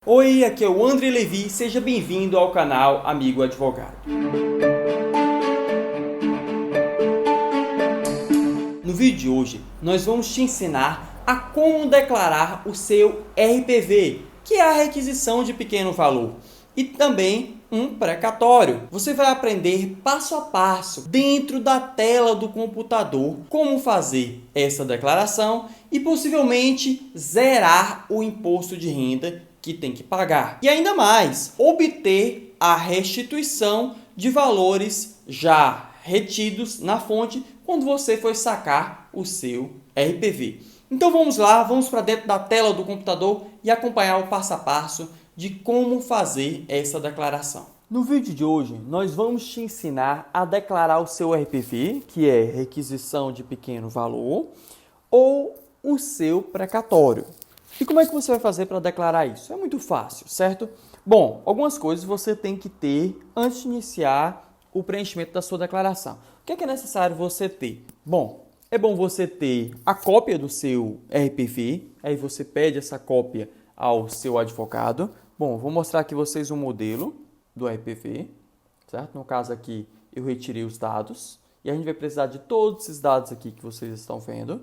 Oi, aqui é o André Levi, seja bem-vindo ao canal Amigo Advogado. No vídeo de hoje, nós vamos te ensinar a como declarar o seu RPV, que é a requisição de pequeno valor, e também um precatório. Você vai aprender passo a passo, dentro da tela do computador, como fazer essa declaração e possivelmente zerar o imposto de renda que tem que pagar. E ainda mais, obter a restituição de valores já retidos na fonte quando você for sacar o seu RPV. Então vamos lá, vamos para dentro da tela do computador e acompanhar o passo a passo de como fazer essa declaração. No vídeo de hoje, nós vamos te ensinar a declarar o seu RPV, que é requisição de pequeno valor, ou o seu precatório. E como é que você vai fazer para declarar isso? É muito fácil, certo? Bom, algumas coisas você tem que ter antes de iniciar o preenchimento da sua declaração. O que é necessário você ter? Bom, é bom você ter a cópia do seu RPV, aí você pede essa cópia ao seu advogado. Bom, vou mostrar aqui vocês um modelo do RPV, certo? No caso aqui, eu retirei os dados e a gente vai precisar de todos esses dados aqui que vocês estão vendo.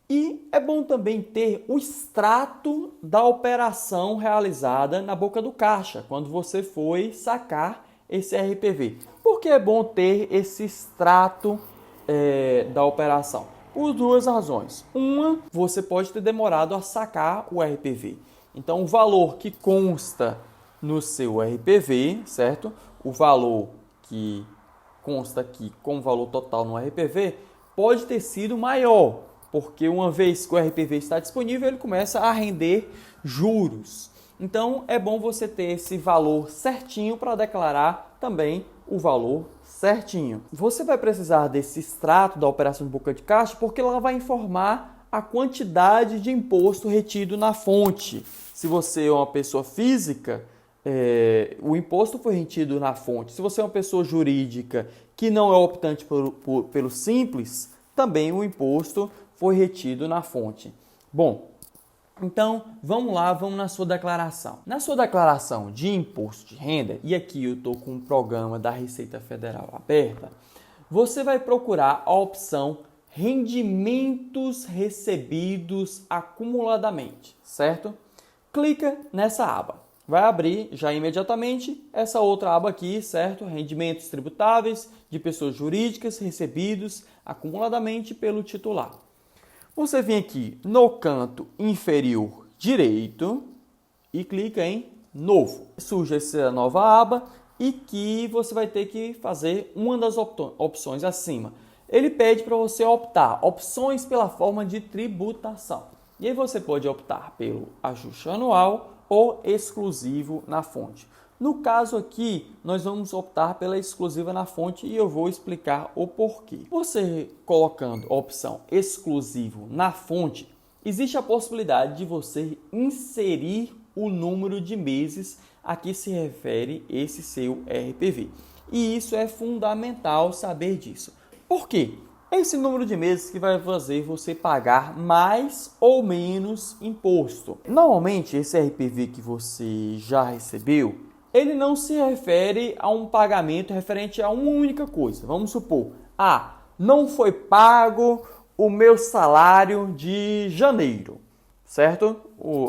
E é bom também ter o extrato da operação realizada na boca do caixa, quando você foi sacar esse RPV. Por que é bom ter esse extrato da operação? Por duas razões. Uma, você pode ter demorado a sacar o RPV. Então, o valor que consta no seu RPV, certo? O valor que consta aqui como valor total no RPV pode ter sido maior, porque uma vez que o RPV está disponível, ele começa a render juros. Então, é bom você ter esse valor certinho para declarar também o valor certinho. Você vai precisar desse extrato da operação de boca de caixa, porque ela vai informar a quantidade de imposto retido na fonte. Se você é uma pessoa física, o imposto foi retido na fonte. Se você é uma pessoa jurídica que não é optante pelo Simples, também o imposto foi retido na fonte. Bom, então vamos lá, vamos na sua declaração. Na sua declaração de imposto de renda, e aqui eu estou com o programa da Receita Federal aberta, você vai procurar a opção rendimentos recebidos acumuladamente, certo? Clica nessa aba. Vai abrir já imediatamente essa outra aba aqui, certo? Rendimentos tributáveis de pessoas jurídicas recebidos acumuladamente pelo titular. Você vem aqui no canto inferior direito e clica em Novo. Surge essa nova aba e que você vai ter que fazer uma das opções acima. Ele pede para você optar opções pela forma de tributação. E aí você pode optar pelo ajuste anual ou exclusivo na fonte. No caso aqui, nós vamos optar pela exclusiva na fonte e eu vou explicar o porquê. Você colocando a opção exclusivo na fonte, existe a possibilidade de você inserir o número de meses a que se refere esse seu RPV. E isso é fundamental saber disso. Por quê? Esse número de meses que vai fazer você pagar mais ou menos imposto. Normalmente, esse RPV que você já recebeu, ele não se refere a um pagamento referente a uma única coisa. Vamos supor, não foi pago o meu salário de janeiro, certo?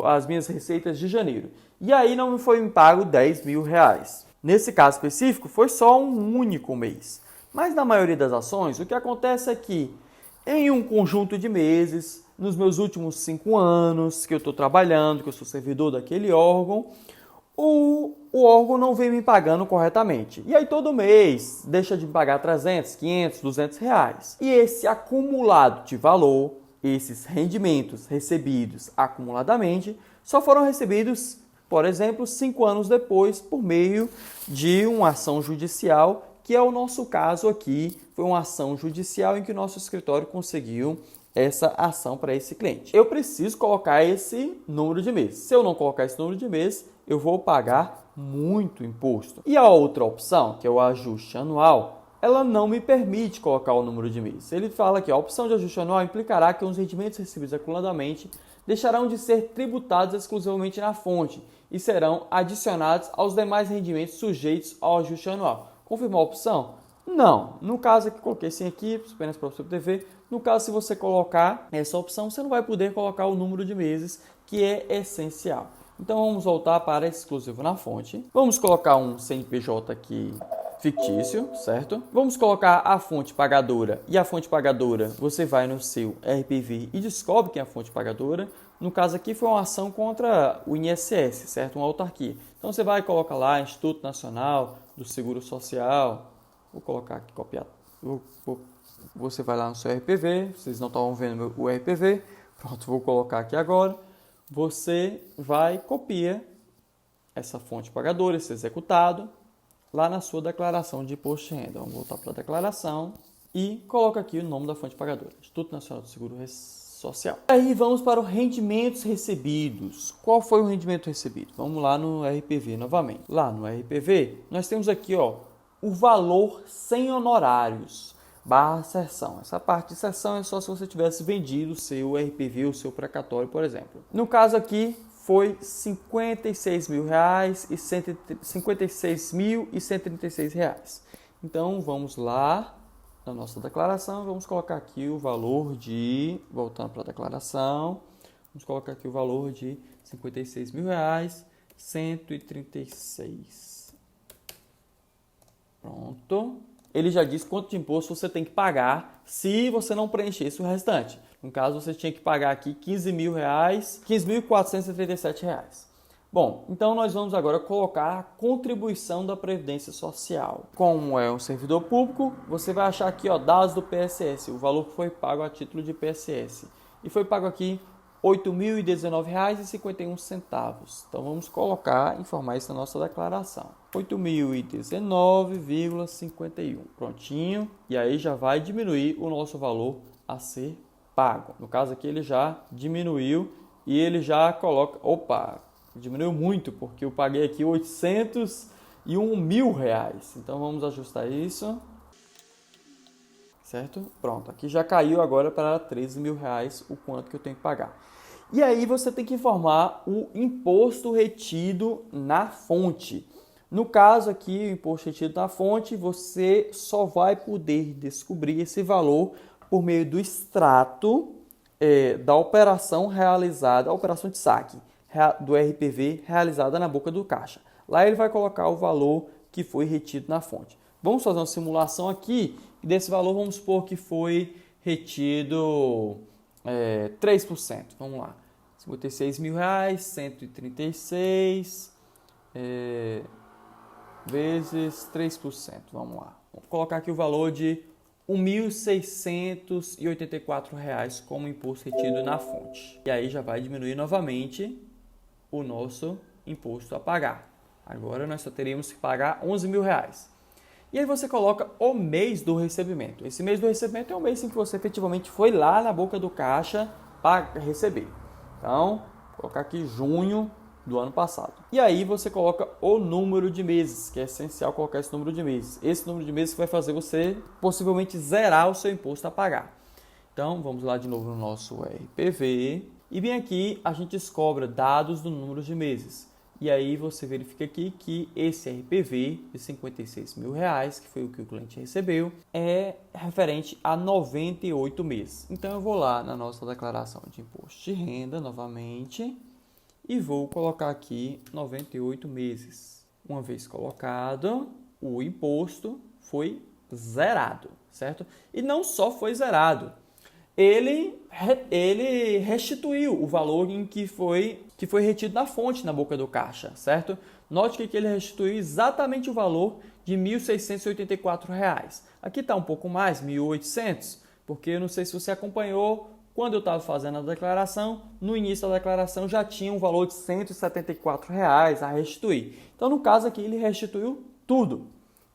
As minhas receitas de janeiro. E aí não me foi pago 10 mil reais. Nesse caso específico, foi só um único mês. Mas na maioria das ações, o que acontece é que em um conjunto de meses, nos meus últimos 5 anos que eu estou trabalhando, que eu sou servidor daquele órgão, o órgão não vem me pagando corretamente. E aí todo mês deixa de me pagar 300, 500, 200 reais. E esse acumulado de valor, esses rendimentos recebidos acumuladamente, só foram recebidos, por exemplo, 5 anos depois, por meio de uma ação judicial, que é o nosso caso aqui. Foi uma ação judicial em que o nosso escritório conseguiu essa ação para esse cliente. Eu preciso colocar esse número de meses. Se eu não colocar esse número de meses, eu vou pagar muito imposto. E a outra opção, que é o ajuste anual, ela não me permite colocar o número de meses. Ele fala que a opção de ajuste anual implicará que os rendimentos recebidos acumuladamente deixarão de ser tributados exclusivamente na fonte e serão adicionados aos demais rendimentos sujeitos ao ajuste anual. Confirmou a opção? Não. No caso aqui, coloquei sem aqui, apenas para você poder ver. No caso, se você colocar essa opção, você não vai poder colocar o número de meses, que é essencial. Então, vamos voltar para exclusivo na fonte. Vamos colocar um CNPJ aqui fictício, certo? Vamos colocar a fonte pagadora. E a fonte pagadora, você vai no seu RPV e descobre quem é a fonte pagadora. No caso aqui, foi uma ação contra o INSS, certo? Uma autarquia. Então, você vai colocar lá Instituto Nacional do Seguro Social. Vou colocar aqui, copiar. Você vai lá no seu RPV. Vocês não estavam vendo o RPV. Pronto, vou colocar aqui agora. Você vai copiar essa fonte pagadora, esse executado, lá na sua declaração de imposto de renda. Vamos voltar para a declaração e coloca aqui o nome da fonte pagadora, Instituto Nacional do Seguro Social. Aí vamos para os rendimentos recebidos. Qual foi o rendimento recebido? Vamos lá no RPV novamente. Lá no RPV, nós temos aqui o valor sem honorários, barra seção. Essa parte de seção é só se você tivesse vendido o seu RPV, o seu precatório, por exemplo. No caso aqui, foi R$ 56.136. Então, vamos lá na nossa declaração. Vamos colocar aqui o valor de... Voltando para a declaração. Vamos colocar aqui o valor de R$ 56.136. Pronto. Ele já diz quanto de imposto você tem que pagar se você não preenchesse o restante. No caso, você tinha que pagar aqui R$ 15.437. Bom, então nós vamos agora colocar a contribuição da Previdência Social. Como é um servidor público, você vai achar aqui, dados do PSS, o valor que foi pago a título de PSS. E foi pago aqui R$ 8.019,51. Então vamos informar isso na nossa declaração. R$ 8.019,51. Prontinho. E aí já vai diminuir o nosso valor a ser pago. No caso aqui ele já diminuiu e ele já coloca... Opa! Diminuiu muito porque eu paguei aqui R$ 801.000. Então vamos ajustar isso. Certo? Pronto. Aqui já caiu agora para R$ 13.000 o quanto que eu tenho que pagar. E aí você tem que informar o imposto retido na fonte. No caso aqui, o imposto retido na fonte, você só vai poder descobrir esse valor por meio do extrato da operação realizada, a operação de saque do RPV realizada na boca do caixa. Lá ele vai colocar o valor que foi retido na fonte. Vamos fazer uma simulação aqui desse valor, vamos supor que foi retido 3%. Vamos lá. R$ 56.000, 136 vezes 3%. Vamos lá. Vamos colocar aqui o valor de R$ 1.684 como imposto retido na fonte. E aí já vai diminuir novamente o nosso imposto a pagar. Agora nós só teríamos que pagar R$ 11.000. E aí você coloca o mês do recebimento. Esse mês do recebimento é o mês em que você efetivamente foi lá na boca do caixa para receber. Então, vou colocar aqui junho do ano passado. E aí você coloca o número de meses, que é essencial colocar esse número de meses. Esse número de meses que vai fazer você possivelmente zerar o seu imposto a pagar. Então, vamos lá de novo no nosso RPV. E bem aqui a gente descobre dados do número de meses. E aí você verifica aqui que esse RPV de R$ 56.000, que foi o que o cliente recebeu, é referente a 98 meses. Então eu vou lá na nossa declaração de imposto de renda novamente e vou colocar aqui 98 meses. Uma vez colocado, o imposto foi zerado, certo? E não só foi zerado, ele restituiu o valor em que foi retido na fonte, na boca do caixa, certo? Note que ele restituiu exatamente o valor de R$ 1.684. Aqui está um pouco mais, R$ 1.800, porque eu não sei se você acompanhou, quando eu estava fazendo a declaração, no início da declaração já tinha um valor de R$ 174 a restituir. Então, no caso aqui, ele restituiu tudo.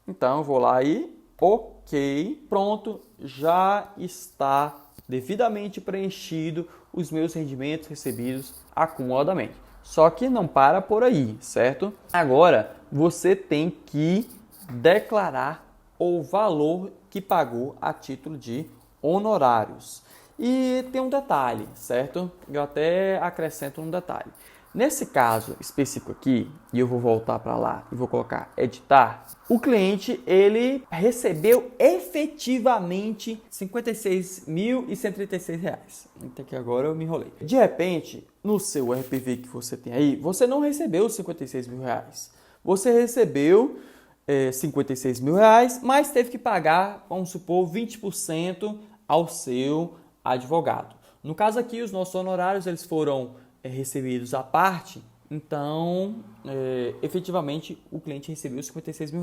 Então, eu vou lá e, ok, pronto, já está devidamente preenchido os meus rendimentos recebidos acumuladamente. Só que não para por aí, certo? Agora, você tem que declarar o valor que pagou a título de honorários. E tem um detalhe, certo? Eu até acrescento um detalhe. Nesse caso específico aqui, e eu vou voltar para lá e vou colocar editar, o cliente ele recebeu efetivamente R$ 56.136. Até que agora eu me enrolei. De repente, no seu RPV que você tem aí, você não recebeu os R$ 56 mil. Você recebeu R$ 56 mil, mas teve que pagar, vamos supor, 20% ao seu advogado. No caso aqui, os nossos honorários eles foram recebidos à parte, então efetivamente o cliente recebeu os R$ 56 mil.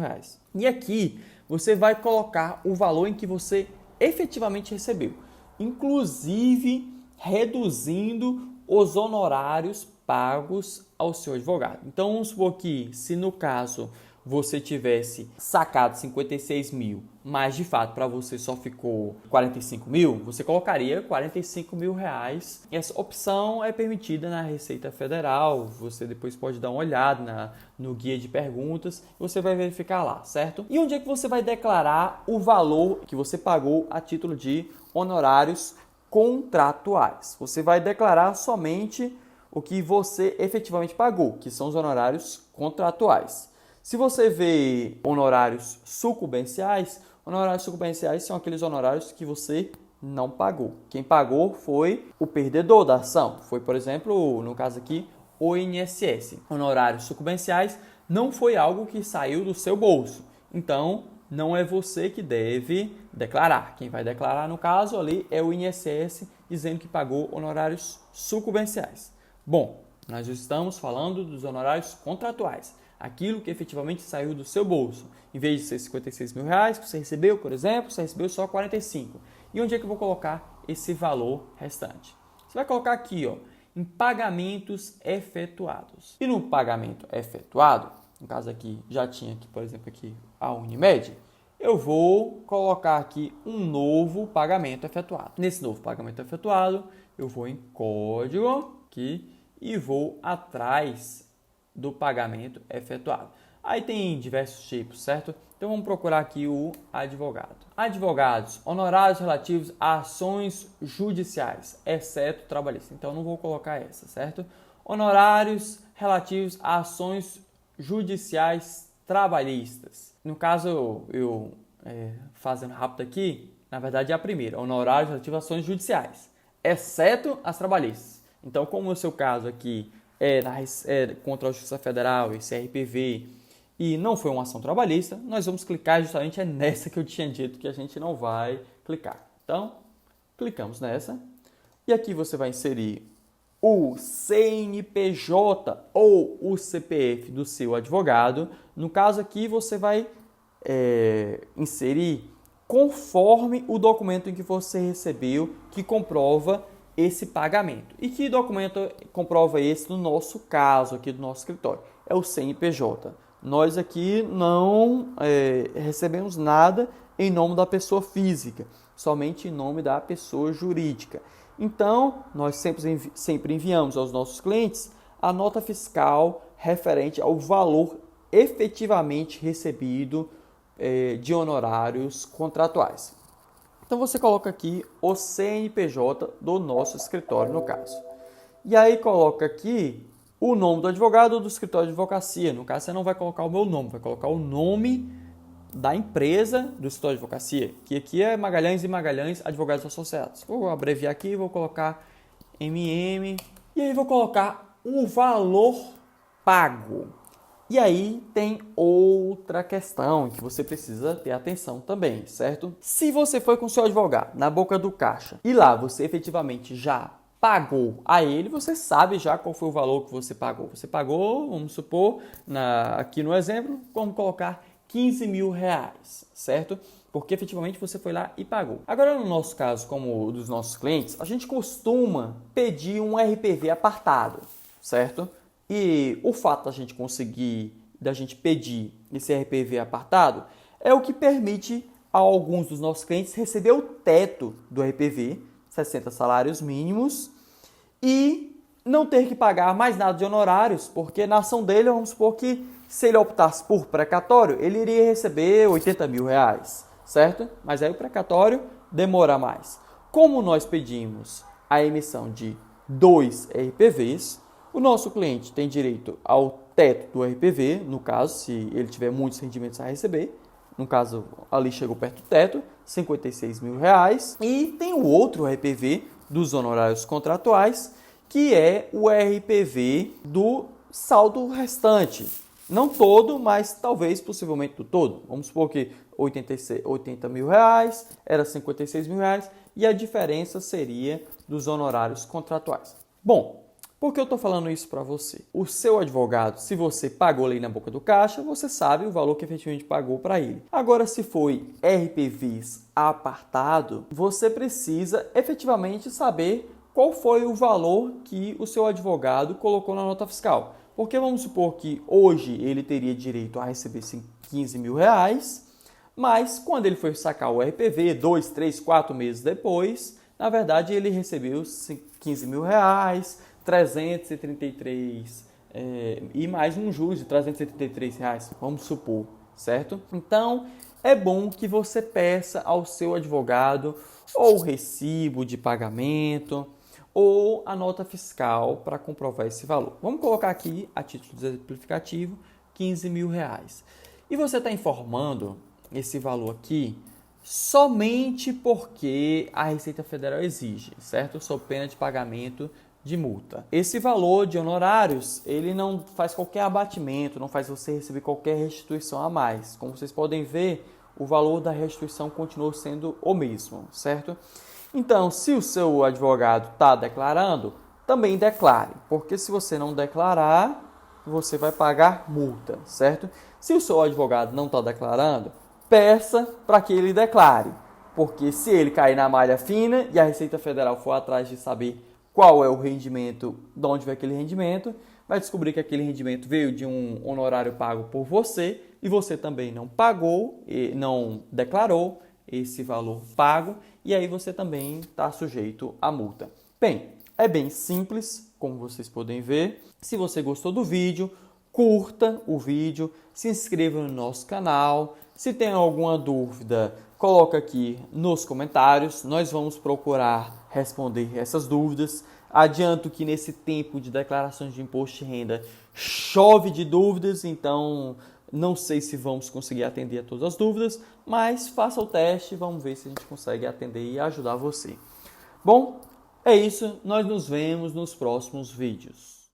E aqui você vai colocar o valor em que você efetivamente recebeu, inclusive reduzindo os honorários pagos ao seu advogado. Então vamos supor que se no caso você tivesse sacado 56 mil, mas de fato para você só ficou 45 mil, você colocaria 45 mil reais. Essa opção é permitida na Receita Federal, você depois pode dar uma olhada no guia de perguntas, você vai verificar lá, certo? E onde é que você vai declarar o valor que você pagou a título de honorários contratuais? Você vai declarar somente o que você efetivamente pagou, que são os honorários contratuais. Se você vê honorários sucumbenciais são aqueles honorários que você não pagou. Quem pagou foi o perdedor da ação. Foi, por exemplo, no caso aqui, o INSS. Honorários sucumbenciais não foi algo que saiu do seu bolso. Então, não é você que deve declarar. Quem vai declarar, no caso, ali é o INSS, dizendo que pagou honorários sucumbenciais. Bom, nós estamos falando dos honorários contratuais. Aquilo que efetivamente saiu do seu bolso. Em vez de ser 56 mil reais que você recebeu, por exemplo, você recebeu só 45. E onde é que eu vou colocar esse valor restante? Você vai colocar aqui, ó, em pagamentos efetuados. E no pagamento efetuado, no caso aqui, já tinha aqui, por exemplo, aqui a Unimed, eu vou colocar aqui um novo pagamento efetuado. Nesse novo pagamento efetuado, eu vou em código aqui e vou atrás do pagamento efetuado. Aí tem diversos tipos, certo? Então vamos procurar aqui o advogado. Advogados, honorários relativos a ações judiciais, exceto trabalhista. Então não vou colocar essa, certo? Honorários relativos a ações judiciais trabalhistas. No caso, eu fazendo rápido aqui, na verdade é a primeira, honorários relativos a ações judiciais, exceto as trabalhistas. Então, como o seu caso aqui é contra a Justiça Federal, esse RPV, e não foi uma ação trabalhista, nós vamos clicar justamente nessa que eu tinha dito que a gente não vai clicar. Então, clicamos nessa, e aqui você vai inserir o CNPJ ou o CPF do seu advogado. No caso aqui, você vai inserir conforme o documento em que você recebeu, que comprova esse pagamento. E que documento comprova esse no nosso caso, aqui do nosso escritório? É o CNPJ. Nós aqui não recebemos nada em nome da pessoa física, somente em nome da pessoa jurídica. Então, nós sempre enviamos aos nossos clientes a nota fiscal referente ao valor efetivamente recebido de honorários contratuais. Então, você coloca aqui o CNPJ do nosso escritório, no caso. E aí, coloca aqui o nome do advogado ou do escritório de advocacia. No caso, você não vai colocar o meu nome, vai colocar o nome da empresa do escritório de advocacia, que aqui é Magalhães e Magalhães Advogados Associados. Vou abreviar aqui, vou colocar MM, e aí vou colocar o valor pago. E aí tem outra questão que você precisa ter atenção também, certo? Se você foi com seu advogado na boca do caixa e lá você efetivamente já pagou a ele, você sabe já qual foi o valor que você pagou. Você pagou, vamos supor, aqui no exemplo, vamos colocar 15 mil reais, certo? Porque efetivamente você foi lá e pagou. Agora, no nosso caso, como o dos nossos clientes, a gente costuma pedir um RPV apartado, certo? E o fato da gente pedir esse RPV apartado é o que permite a alguns dos nossos clientes receber o teto do RPV, 60 salários mínimos, e não ter que pagar mais nada de honorários, porque na ação dele, vamos supor que se ele optasse por precatório, ele iria receber 80 mil reais, certo? Mas aí o precatório demora mais. Como nós pedimos a emissão de 2 RPVs, o nosso cliente tem direito ao teto do RPV, no caso, se ele tiver muitos rendimentos a receber. No caso, ali chegou perto do teto, R$ 56 mil. E tem o outro RPV dos honorários contratuais, que é o RPV do saldo restante. Não todo, mas talvez, possivelmente do todo. Vamos supor que 80 mil reais, era 56 mil reais, e a diferença seria dos honorários contratuais. Bom, por que eu estou falando isso para você? O seu advogado, se você pagou ali na boca do caixa, você sabe o valor que efetivamente pagou para ele. Agora, se foi RPVs apartado, você precisa efetivamente saber qual foi o valor que o seu advogado colocou na nota fiscal. Porque vamos supor que hoje ele teria direito a receber 15 mil reais, mas quando ele foi sacar o RPV, 2, 3, 4 meses depois, na verdade ele recebeu 15 mil reais, 333 e mais um juros de 333 reais, vamos supor, certo? Então, é bom que você peça ao seu advogado ou o recibo de pagamento ou a nota fiscal para comprovar esse valor. Vamos colocar aqui, a título exemplificativo, 15 mil reais. E você está informando esse valor aqui somente porque a Receita Federal exige, certo? Sob pena de pagamento de multa. Esse valor de honorários, ele não faz qualquer abatimento, não faz você receber qualquer restituição a mais. Como vocês podem ver, o valor da restituição continua sendo o mesmo, certo? Então, se o seu advogado está declarando, também declare, porque se você não declarar, você vai pagar multa, certo? Se o seu advogado não está declarando, peça para que ele declare, porque se ele cair na malha fina e a Receita Federal for atrás de saber qual é o rendimento, de onde veio aquele rendimento, vai descobrir que aquele rendimento veio de um honorário pago por você e você também não pagou, não declarou esse valor pago e aí você também está sujeito à multa. Bem, é bem simples, como vocês podem ver. Se você gostou do vídeo, curta o vídeo, se inscreva no nosso canal. Se tem alguma dúvida, coloca aqui nos comentários. Nós vamos procurar responder essas dúvidas. Adianto que nesse tempo de declarações de imposto de renda chove de dúvidas, então não sei se vamos conseguir atender a todas as dúvidas, mas faça o teste e vamos ver se a gente consegue atender e ajudar você. Bom, é isso. Nós nos vemos nos próximos vídeos.